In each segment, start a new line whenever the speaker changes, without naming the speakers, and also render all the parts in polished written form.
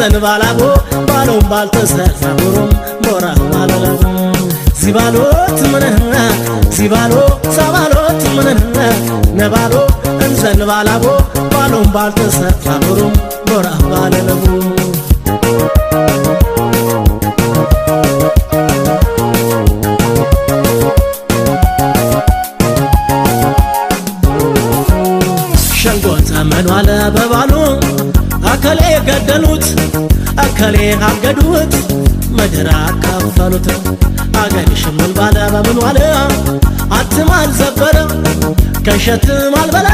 እምዘንባላቦ ባሎም ባልተሰፋሩም ቦራ ማለለም ዚባሎት ምንህና ዚባሎ ሰባሎት ምንህና ነባሎ እምዘንባላቦ ባሎም ባልተሰፋሩም ቦራ ማለለም ሸንጎተ መንዋለ በባሉ አከሌ ገደሉት አከሌ አገዱት መድራ ካፈሉት አገር ሽምል ባለ በመንዋለ አትማል ዘበረ ከሸትም አልበላ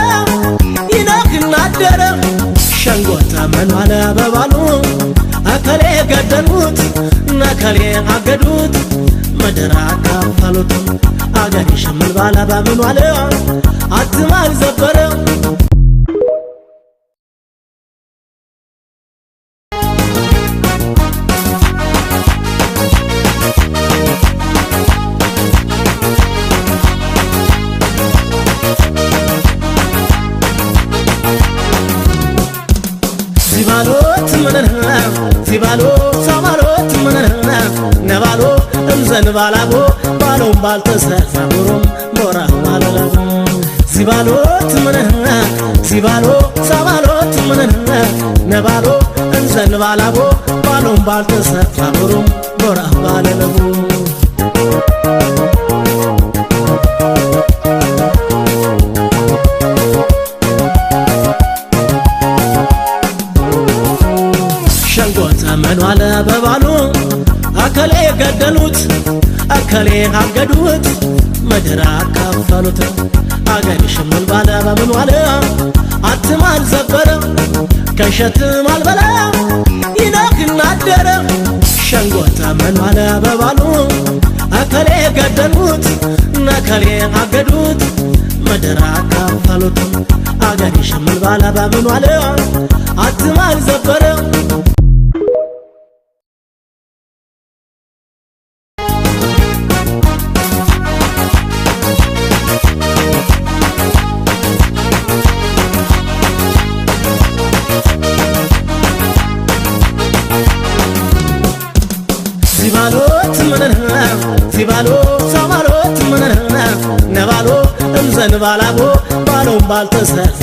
ይናክና አደረ ሸንጎተ መንዋለ በባሉ አከሌ ገደሉት አከሌ አገዱት መድራ ካፈሉት አገር ሽምል ባለ በመንዋለ አትማል ዘበረ ዚባሎት ምንህና ዚባሎ ሰባሎት ምንህና ነባሎ እምዘንባላቦ ባሎም ባልተሰፋሩም ቦራ ማለለም ዚባሎት ምንህና ዚባሎ ሰባሎት ምንህና ነባሎ እምዘንባላቦ ባሎም ባልተሰፋሩም ቦራ ማለለም ሸንጎተ መንዋለ በባሉ አከሌ ገደሉት አከሌ አገዱት መድራ ካፈሉት አገር ሽምል ባለ በመንዋለ አትማል ዘበረ ከሸትም አልበላ ይናክና አደረ ሸንጎተ መንዋለ በባሉ አከሌ ገደሉት አከሌ አገዱት መድራ ካፈሉት አገር ሽምል ባለ በመንዋለ አትማል ዘበረ ዚባሎት ምንህና ዚባሎ ሰባሎት ምንህና ነባሎ እምዘንባላቦ ባሎም ባልተሰፋ